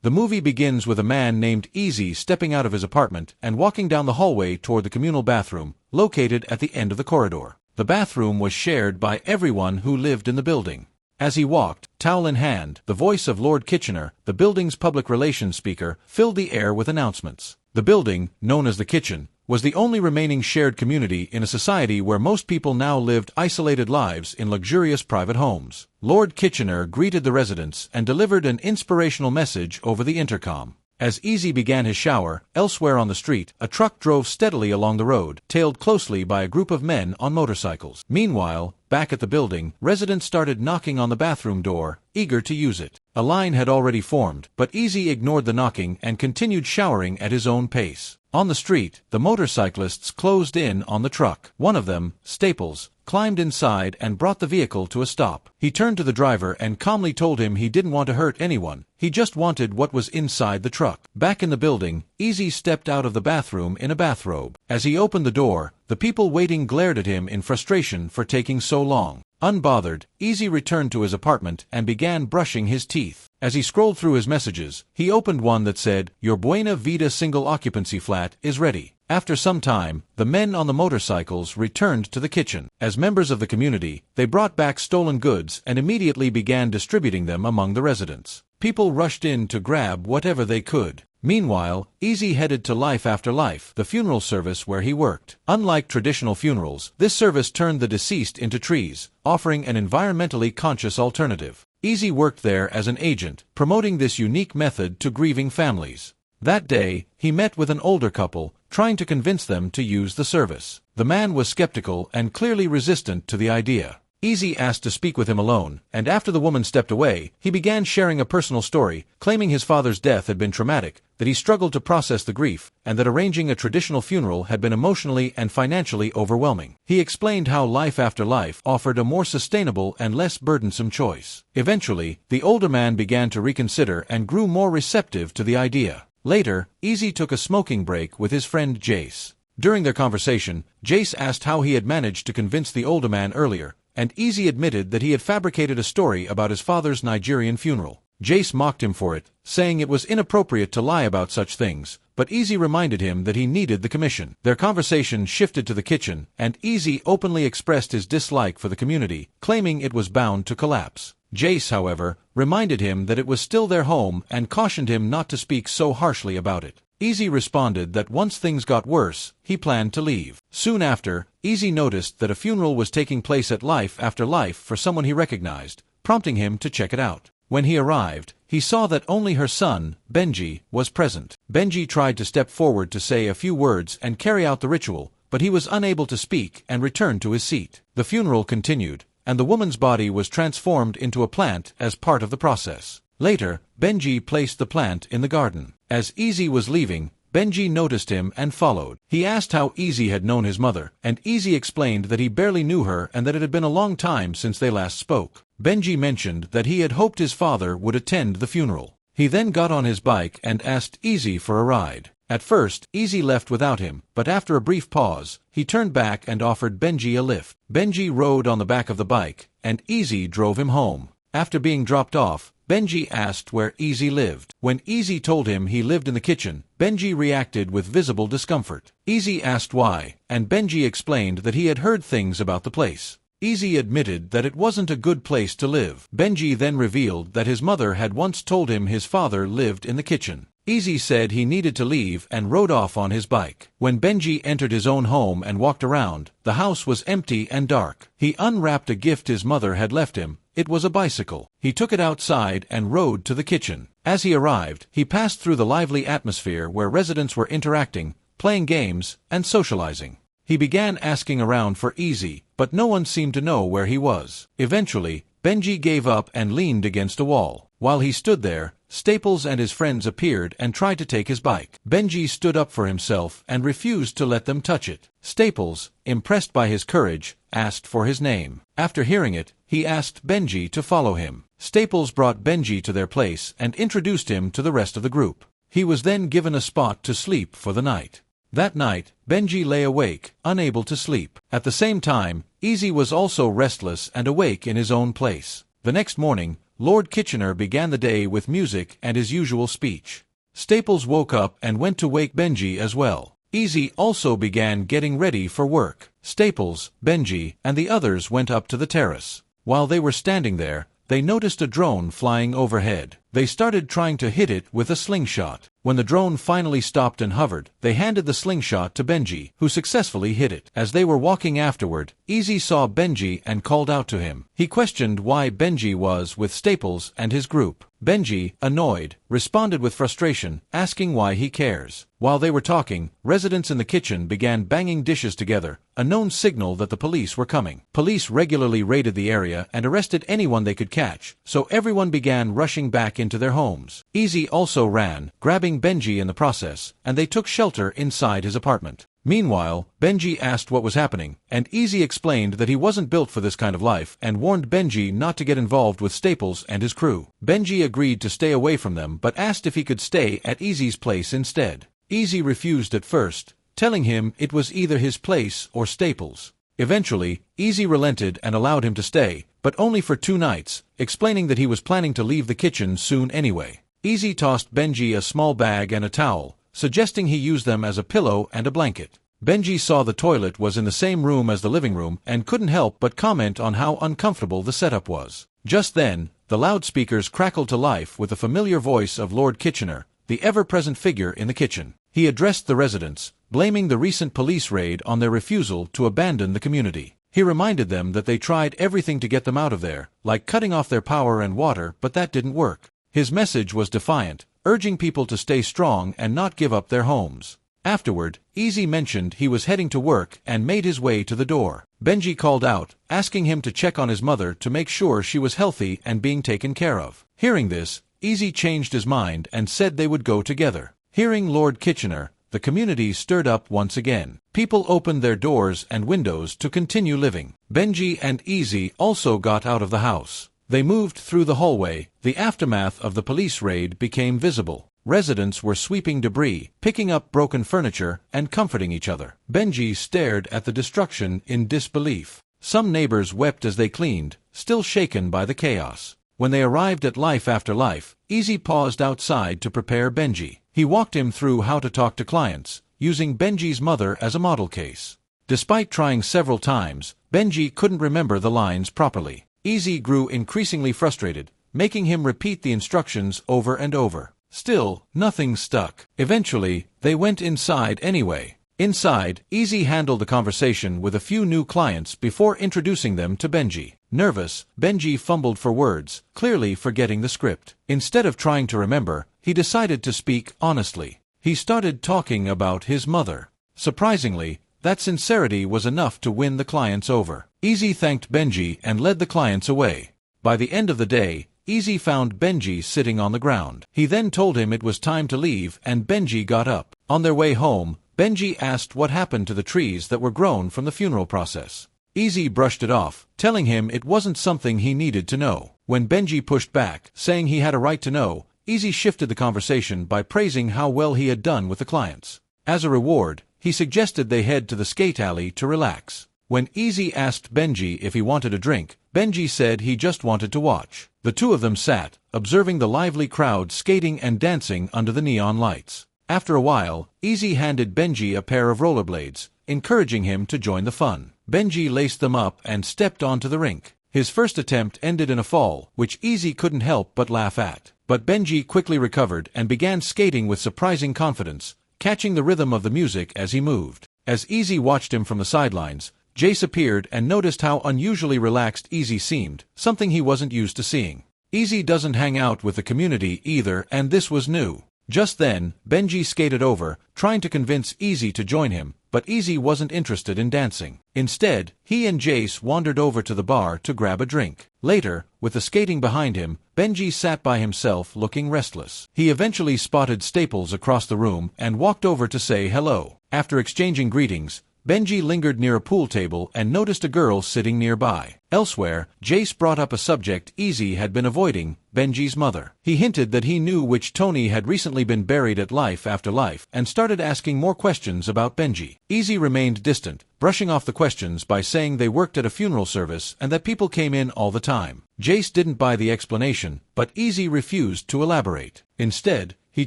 The movie begins with a man named Easy stepping out of his apartment and walking down the hallway toward the communal bathroom, located at the end of the corridor. The bathroom was shared by everyone who lived in the building. As he walked, towel in hand, the voice of Lord Kitchener, the building's public relations speaker, filled the air with announcements. The building, known as the kitchen, was the only remaining shared community in a society where most people now lived isolated lives in luxurious private homes. Lord Kitchener greeted the residents and delivered an inspirational message over the intercom. As Easy began his shower, elsewhere on the street, a truck drove steadily along the road, tailed closely by a group of men on motorcycles. Meanwhile, back at the building, residents started knocking on the bathroom door, eager to use it. A line had already formed, but Easy ignored the knocking and continued showering at his own pace. On the street, the motorcyclists closed in on the truck. One of them, Staples, climbed inside and brought the vehicle to a stop. He turned to the driver and calmly told him he didn't want to hurt anyone. He just wanted what was inside the truck. Back in the building, Easy stepped out of the bathroom in a bathrobe. As he opened the door, the people waiting glared at him in frustration for taking so long. Unbothered, Easy returned to his apartment and began brushing his teeth. As he scrolled through his messages, he opened one that said, "Your Buena Vida single-occupancy flat is ready." After some time, the men on the motorcycles returned to the kitchen. As members of the community, they brought back stolen goods and immediately began distributing them among the residents. People rushed in to grab whatever they could. Meanwhile, Easy headed to Life After Life, the funeral service where he worked. Unlike traditional funerals, this service turned the deceased into trees, offering an environmentally conscious alternative. Easy worked there as an agent, promoting this unique method to grieving families. That day, he met with an older couple, trying to convince them to use the service. The man was skeptical and clearly resistant to the idea. Easy asked to speak with him alone, and after the woman stepped away, he began sharing a personal story, claiming his father's death had been traumatic, that he struggled to process the grief, and that arranging a traditional funeral had been emotionally and financially overwhelming. He explained how Life After Life offered a more sustainable and less burdensome choice. Eventually, the older man began to reconsider and grew more receptive to the idea. Later, Easy took a smoking break with his friend Jace. During their conversation, Jace asked how he had managed to convince the older man earlier, and Easy admitted that he had fabricated a story about his father's Nigerian funeral. Jace mocked him for it, saying it was inappropriate to lie about such things, but Easy reminded him that he needed the commission. Their conversation shifted to the kitchen, and Easy openly expressed his dislike for the community, claiming it was bound to collapse. Jace, however, reminded him that it was still their home and cautioned him not to speak so harshly about it. Easy responded that once things got worse, he planned to leave. Soon after, Easy noticed that a funeral was taking place at Life After Life for someone he recognized, prompting him to check it out. When he arrived, he saw that only her son, Benji, was present. Benji tried to step forward to say a few words and carry out the ritual, but he was unable to speak and returned to his seat. The funeral continued, and the woman's body was transformed into a plant as part of the process. Later, Benji placed the plant in the garden. As Easy was leaving, Benji noticed him and followed. He asked how Easy had known his mother, and Easy explained that he barely knew her and that it had been a long time since they last spoke. Benji mentioned that he had hoped his father would attend the funeral. He then got on his bike and asked Easy for a ride. At first, Easy left without him, but after a brief pause, he turned back and offered Benji a lift. Benji rode on the back of the bike, and Easy drove him home. After being dropped off, Benji asked where Easy lived. When Easy told him he lived in the kitchen, Benji reacted with visible discomfort. Easy asked why, and Benji explained that he had heard things about the place. Easy admitted that it wasn't a good place to live. Benji then revealed that his mother had once told him his father lived in the kitchen. Easy said he needed to leave and rode off on his bike. When Benji entered his own home and walked around, the house was empty and dark. He unwrapped a gift his mother had left him. It was a bicycle. He took it outside and rode to the kitchen. As he arrived, he passed through the lively atmosphere where residents were interacting, playing games, and socializing. He began asking around for Easy, but no one seemed to know where he was. Eventually, Benji gave up and leaned against a wall. While he stood there, Staples and his friends appeared and tried to take his bike. Benji stood up for himself and refused to let them touch it. Staples, impressed by his courage, asked for his name. After hearing it, he asked Benji to follow him. Staples brought Benji to their place and introduced him to the rest of the group. He was then given a spot to sleep for the night. That night, Benji lay awake, unable to sleep. At the same time, Easy was also restless and awake in his own place. The next morning, Lord Kitchener began the day with music and his usual speech. Staples woke up and went to wake Benji as well. Easy also began getting ready for work. Staples, Benji, and the others went up to the terrace. While they were standing there, they noticed a drone flying overhead. They started trying to hit it with a slingshot. When the drone finally stopped and hovered, they handed the slingshot to Benji, who successfully hit it. As they were walking afterward, Easy saw Benji and called out to him. He questioned why Benji was with Staples and his group. Benji, annoyed, responded with frustration, asking why he cares. While they were talking, residents in the kitchen began banging dishes together, a known signal that the police were coming. Police regularly raided the area and arrested anyone they could catch, so everyone began rushing back into their homes. Easy also ran, grabbing Benji in the process, and they took shelter inside his apartment. Meanwhile, Benji asked what was happening, and Easy explained that he wasn't built for this kind of life and warned Benji not to get involved with Staples and his crew. Benji agreed to stay away from them but asked if he could stay at Easy's place instead. Easy refused at first, telling him it was either his place or Staples. Eventually, Easy relented and allowed him to stay, but only for 2 nights, explaining that he was planning to leave the kitchen soon anyway. Easy tossed Benji a small bag and a towel, suggesting he use them as a pillow and a blanket. Benji saw the toilet was in the same room as the living room and couldn't help but comment on how uncomfortable the setup was. Just then, the loudspeakers crackled to life with the familiar voice of Lord Kitchener, the ever-present figure in the kitchen. He addressed the residents, blaming the recent police raid on their refusal to abandon the community. He reminded them that they tried everything to get them out of there, like cutting off their power and water, but that didn't work. His message was defiant, urging people to stay strong and not give up their homes. Afterward, Easy mentioned he was heading to work and made his way to the door. Benji called out, asking him to check on his mother to make sure she was healthy and being taken care of. Hearing this, Easy changed his mind and said they would go together. Hearing Lord Kitchener, the community stirred up once again. People opened their doors and windows to continue living. Benji and Easy also got out of the house. They moved through the hallway. The aftermath of the police raid became visible. Residents were sweeping debris, picking up broken furniture, and comforting each other. Benji stared at the destruction in disbelief. Some neighbors wept as they cleaned, still shaken by the chaos. When they arrived at Life After Life, Easy paused outside to prepare Benji. He walked him through how to talk to clients, using Benji's mother as a model case. Despite trying several times, Benji couldn't remember the lines properly. Easy grew increasingly frustrated, making him repeat the instructions over and over. Still, nothing stuck. Eventually, they went inside anyway. Inside, Easy handled the conversation with a few new clients before introducing them to Benji. Nervous, Benji fumbled for words, clearly forgetting the script. Instead of trying to remember, he decided to speak honestly. He started talking about his mother. Surprisingly, that sincerity was enough to win the clients over. Easy thanked Benji and led the clients away. By the end of the day, Easy found Benji sitting on the ground. He then told him it was time to leave and Benji got up. On their way home, Benji asked what happened to the trees that were grown from the funeral process. Easy brushed it off, telling him it wasn't something he needed to know. When Benji pushed back, saying he had a right to know, Easy shifted the conversation by praising how well he had done with the clients. As a reward, he suggested they head to the skate alley to relax. When Easy asked Benji if he wanted a drink, Benji said he just wanted to watch. The two of them sat, observing the lively crowd skating and dancing under the neon lights. After a while, Easy handed Benji a pair of rollerblades, encouraging him to join the fun. Benji laced them up and stepped onto the rink. His first attempt ended in a fall, which Easy couldn't help but laugh at. But Benji quickly recovered and began skating with surprising confidence, catching the rhythm of the music as he moved. As Easy watched him from the sidelines, Jace appeared and noticed how unusually relaxed Easy seemed, something he wasn't used to seeing. Easy doesn't hang out with the community either, and this was new. Just then, Benji skated over, trying to convince Easy to join him, but Easy wasn't interested in dancing. Instead, he and Jace wandered over to the bar to grab a drink. Later, with the skating behind him, Benji sat by himself looking restless. He eventually spotted Staples across the room and walked over to say hello. After exchanging greetings, Benji lingered near a pool table and noticed a girl sitting nearby. Elsewhere, Jace brought up a subject Easy had been avoiding, Benji's mother. He hinted that he knew which Tony had recently been buried at Life After Life and started asking more questions about Benji. Easy remained distant, brushing off the questions by saying they worked at a funeral service and that people came in all the time. Jace didn't buy the explanation, but Easy refused to elaborate. Instead, he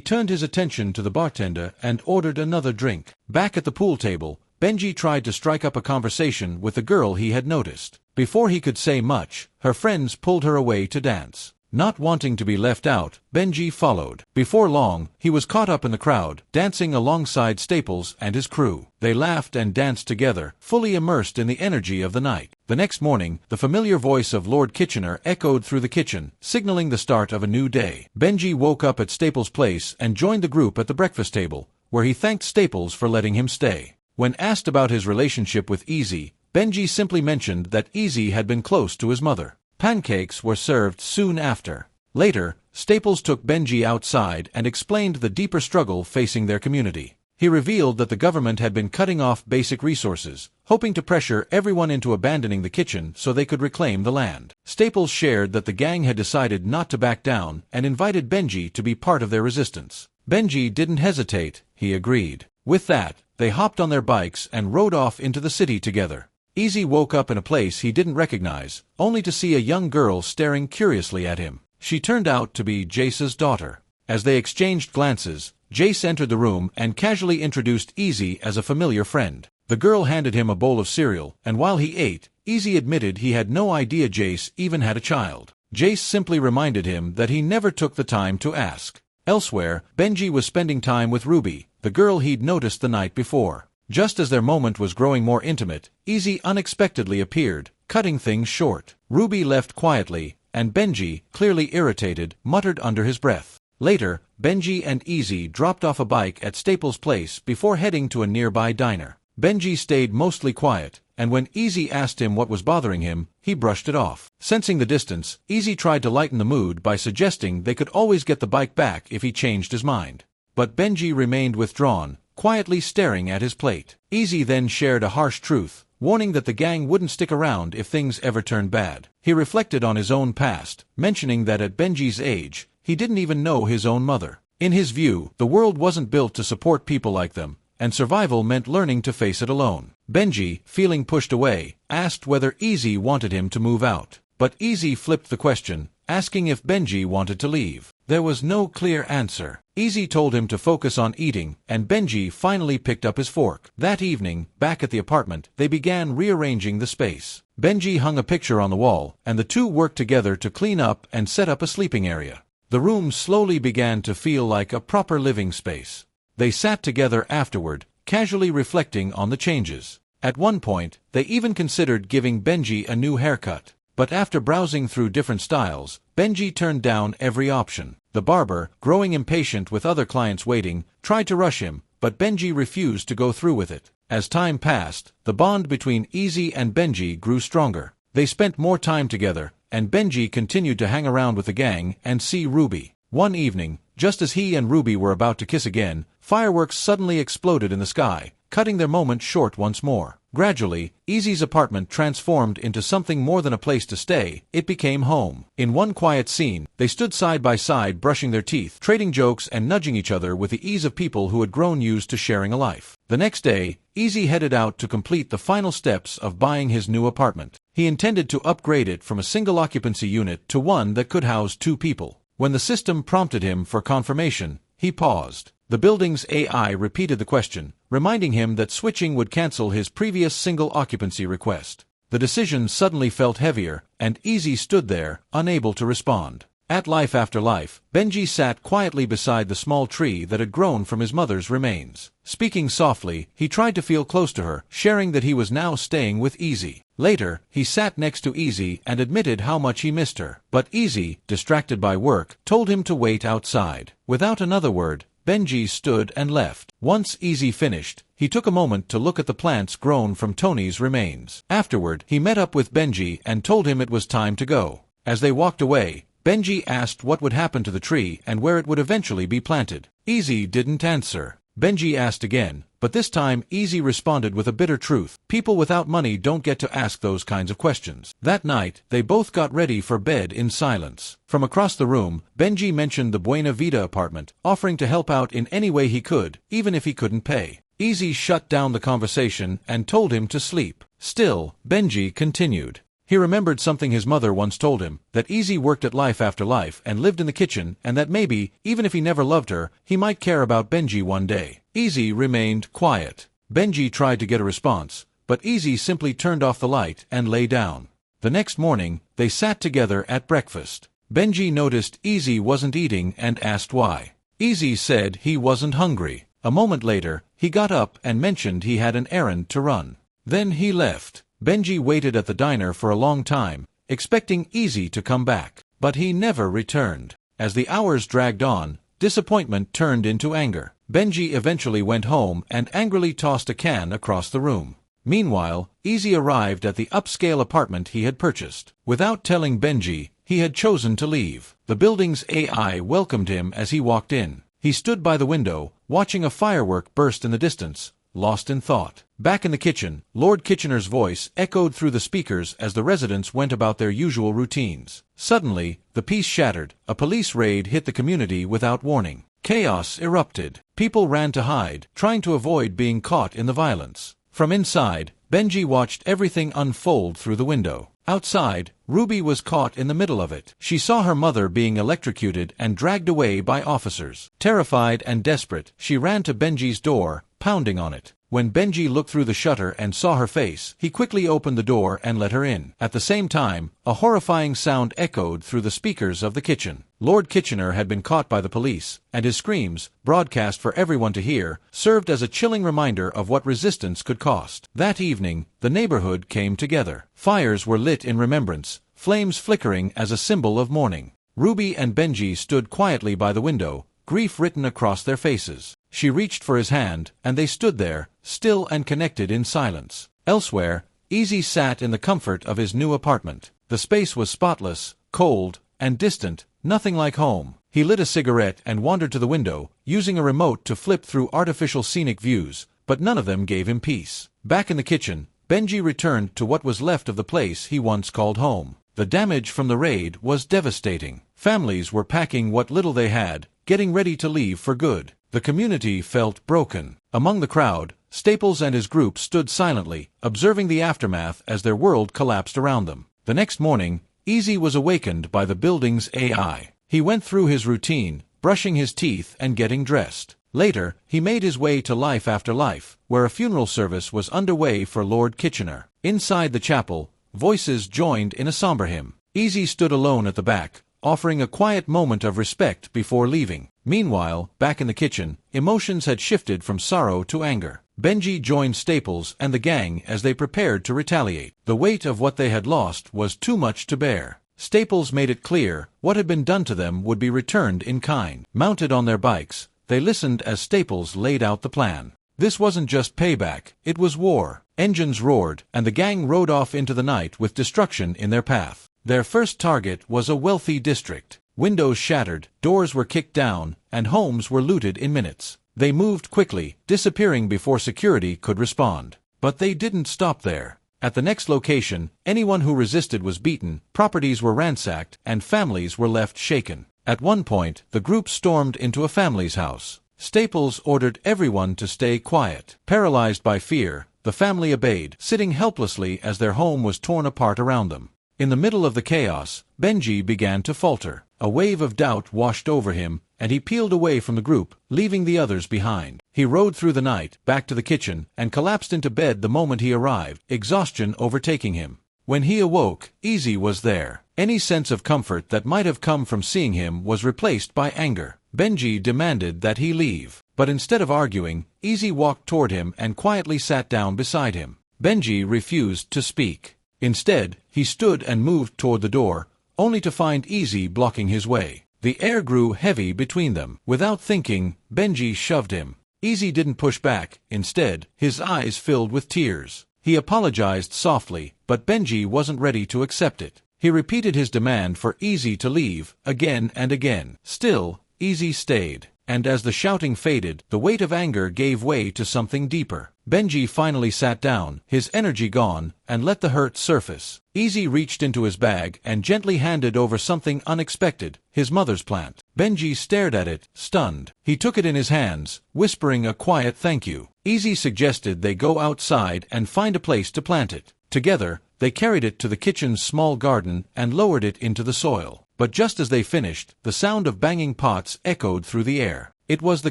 turned his attention to the bartender and ordered another drink. Back at the pool table, Benji tried to strike up a conversation with the girl he had noticed. Before he could say much, her friends pulled her away to dance. Not wanting to be left out, Benji followed. Before long, he was caught up in the crowd, dancing alongside Staples and his crew. They laughed and danced together, fully immersed in the energy of the night. The next morning, the familiar voice of Lord Kitchener echoed through the kitchen, signaling the start of a new day. Benji woke up at Staples' place and joined the group at the breakfast table, where he thanked Staples for letting him stay. When asked about his relationship with Easy, Benji simply mentioned that Easy had been close to his mother. Pancakes were served soon after. Later, Staples took Benji outside and explained the deeper struggle facing their community. He revealed that the government had been cutting off basic resources, hoping to pressure everyone into abandoning the kitchen so they could reclaim the land. Staples shared that the gang had decided not to back down and invited Benji to be part of their resistance. Benji didn't hesitate, he agreed. With that, they hopped on their bikes and rode off into the city together. Easy woke up in a place he didn't recognize, only to see a young girl staring curiously at him. She turned out to be Jace's daughter. As they exchanged glances, Jace entered the room and casually introduced Easy as a familiar friend. The girl handed him a bowl of cereal, and while he ate, Easy admitted he had no idea Jace even had a child. Jace simply reminded him that he never took the time to ask. Elsewhere, Benji was spending time with Ruby, the girl he'd noticed the night before. Just as their moment was growing more intimate, Easy unexpectedly appeared, cutting things short. Ruby left quietly, and Benji, clearly irritated, muttered under his breath. Later, Benji and Easy dropped off a bike at Staples' place before heading to a nearby diner. Benji stayed mostly quiet, and when Easy asked him what was bothering him, he brushed it off. Sensing the distance, Easy tried to lighten the mood by suggesting they could always get the bike back if he changed his mind. But Benji remained withdrawn, quietly staring at his plate. Easy then shared a harsh truth, warning that the gang wouldn't stick around if things ever turned bad. He reflected on his own past, mentioning that at Benji's age, he didn't even know his own mother. In his view, the world wasn't built to support people like them, and survival meant learning to face it alone. Benji, feeling pushed away, asked whether Easy wanted him to move out. But Easy flipped the question, asking if Benji wanted to leave. There was no clear answer. Easy told him to focus on eating, and Benji finally picked up his fork. That evening, back at the apartment, they began rearranging the space. Benji hung a picture on the wall, and the two worked together to clean up and set up a sleeping area. The room slowly began to feel like a proper living space. They sat together afterward, casually reflecting on the changes. At one point, they even considered giving Benji a new haircut. But after browsing through different styles, Benji turned down every option. The barber, growing impatient with other clients waiting, tried to rush him, but Benji refused to go through with it. As time passed, the bond between Easy and Benji grew stronger. They spent more time together, and Benji continued to hang around with the gang and see Ruby. One evening, just as he and Ruby were about to kiss again, fireworks suddenly exploded in the sky, cutting their moment short once more. Gradually, Easy's apartment transformed into something more than a place to stay. It became home. In one quiet scene, they stood side by side brushing their teeth, trading jokes and nudging each other with the ease of people who had grown used to sharing a life. The next day, Easy headed out to complete the final steps of buying his new apartment. He intended to upgrade it from a single occupancy unit to one that could house 2 people. When the system prompted him for confirmation, he paused. The building's AI repeated the question, reminding him that switching would cancel his previous single occupancy request. The decision suddenly felt heavier, and Easy stood there, unable to respond. At Life After Life, Benji sat quietly beside the small tree that had grown from his mother's remains. Speaking softly, he tried to feel close to her, sharing that he was now staying with Easy. Later, he sat next to Easy and admitted how much he missed her. But Easy, distracted by work, told him to wait outside. Without another word, Benji stood and left. Once Easy finished, he took a moment to look at the plants grown from Tony's remains. Afterward, he met up with Benji and told him it was time to go. As they walked away, Benji asked what would happen to the tree and where it would eventually be planted. Easy didn't answer. Benji asked again, But this time Easy responded with a bitter truth. People without money don't get to ask those kinds of questions. That night, they both got ready for bed in silence. From across the room, Benji mentioned the Buena Vida apartment, offering to help out in any way he could, even if he couldn't pay. Easy shut down the conversation and told him to sleep. Still, Benji continued. He remembered something his mother once told him, that Easy worked at Life After Life and lived in the kitchen, and that maybe, even if he never loved her, he might care about Benji one day. Easy remained quiet. Benji tried to get a response, but Easy simply turned off the light and lay down. The next morning, they sat together at breakfast. Benji noticed Easy wasn't eating and asked why. Easy said he wasn't hungry. A moment later, he got up and mentioned he had an errand to run. Then he left. Benji waited at the diner for a long time, expecting Easy to come back. But he never returned. As the hours dragged on, disappointment turned into anger. Benji eventually went home and angrily tossed a can across the room. Meanwhile, Easy arrived at the upscale apartment he had purchased. Without telling Benji, he had chosen to leave. The building's AI welcomed him as he walked in. He stood by the window, watching a firework burst in the distance, lost in thought. Back in the kitchen, Lord Kitchener's voice echoed through the speakers as the residents went about their usual routines. Suddenly, the peace shattered. A police raid hit the community without warning. Chaos erupted. People ran to hide, trying to avoid being caught in the violence. From inside, Benji watched everything unfold through the window. Outside, Ruby was caught in the middle of it. She saw her mother being electrocuted and dragged away by officers. Terrified and desperate, she ran to Benji's door, pounding on it. When Benji looked through the shutter and saw her face, he quickly opened the door and let her in. At the same time, a horrifying sound echoed through the speakers of the kitchen. Lord Kitchener had been caught by the police, and his screams, broadcast for everyone to hear, served as a chilling reminder of what resistance could cost. That evening, the neighborhood came together. Fires were lit in remembrance, flames flickering as a symbol of mourning. Ruby and Benji stood quietly by the window, grief written across their faces. She reached for his hand, and they stood there, still and connected in silence. Elsewhere, Easy sat in the comfort of his new apartment. The space was spotless, cold, and distant, nothing like home. He lit a cigarette and wandered to the window, using a remote to flip through artificial scenic views, but none of them gave him peace. Back in the kitchen, Benji returned to what was left of the place he once called home. The damage from the raid was devastating. Families were packing what little they had, getting ready to leave for good. The community felt broken. Among the crowd, Staples and his group stood silently, observing the aftermath as their world collapsed around them. The next morning, Easy was awakened by the building's AI. He went through his routine, brushing his teeth and getting dressed. Later, he made his way to Life After Life, where a funeral service was underway for Lord Kitchener. Inside the chapel, voices joined in a somber hymn. Easy stood alone at the back, offering a quiet moment of respect before leaving. Meanwhile, back in the kitchen, emotions had shifted from sorrow to anger. Benji joined Staples and the gang as they prepared to retaliate. The weight of what they had lost was too much to bear. Staples made it clear what had been done to them would be returned in kind. Mounted on their bikes, they listened as Staples laid out the plan. This wasn't just payback, it was war. Engines roared, and the gang rode off into the night with destruction in their path. Their first target was a wealthy district. Windows shattered, doors were kicked down, and homes were looted in minutes. They moved quickly, disappearing before security could respond. But they didn't stop there. At the next location, anyone who resisted was beaten, properties were ransacked, and families were left shaken. At one point, the group stormed into a family's house. Staples ordered everyone to stay quiet. Paralyzed by fear, the family obeyed, sitting helplessly as their home was torn apart around them. In the middle of the chaos, Benji began to falter. A wave of doubt washed over him, and he peeled away from the group, leaving the others behind. He rode through the night, back to the kitchen, and collapsed into bed the moment he arrived, exhaustion overtaking him. When he awoke, Easy was there. Any sense of comfort that might have come from seeing him was replaced by anger. Benji demanded that he leave, but instead of arguing, Easy walked toward him and quietly sat down beside him. Benji refused to speak. Instead, he stood and moved toward the door, only to find Easy blocking his way. The air grew heavy between them. Without thinking, Benji shoved him. Easy didn't push back. Instead, his eyes filled with tears. He apologized softly, but Benji wasn't ready to accept it. He repeated his demand for Easy to leave, again and again. Still, Easy stayed. and as the shouting faded, the weight of anger gave way to something deeper. Benji finally sat down, his energy gone, and let the hurt surface. Easy reached into his bag and gently handed over something unexpected, his mother's plant. Benji stared at it, stunned. He took it in his hands, whispering a quiet thank you. Easy suggested they go outside and find a place to plant it. Together, they carried it to the kitchen's small garden and lowered it into the soil. But just as they finished, the sound of banging pots echoed through the air. It was the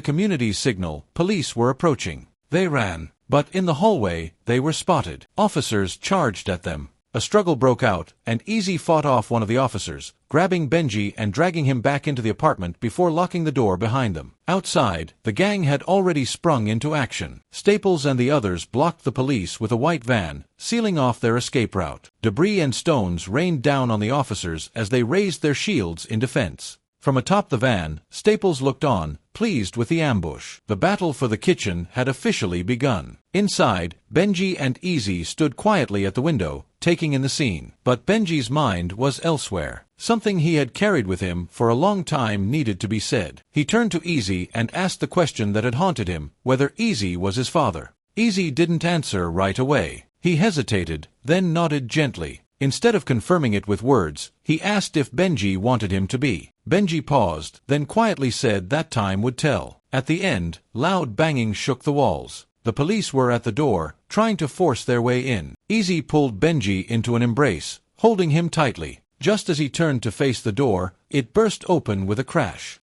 community's signal. Police were approaching. They ran. But in the hallway, they were spotted. Officers charged at them. A struggle broke out, and Easy fought off one of the officers, grabbing Benji and dragging him back into the apartment before locking the door behind them. Outside, the gang had already sprung into action. Staples and the others blocked the police with a white van, sealing off their escape route. Debris and stones rained down on the officers as they raised their shields in defense. From atop the van, Staples looked on, pleased with the ambush. The battle for the kitchen had officially begun. Inside, Benji and Easy stood quietly at the window, taking in the scene. But Benji's mind was elsewhere. Something he had carried with him for a long time needed to be said. He turned to Easy and asked the question that had haunted him, whether Easy was his father. Easy didn't answer right away. He hesitated, then nodded gently. Instead of confirming it with words, he asked if Benji wanted him to be. Benji paused, then quietly said that time would tell. At the end, loud banging shook the walls. The police were at the door, trying to force their way in. Easy pulled Benji into an embrace, holding him tightly. Just as he turned to face the door, it burst open with a crash.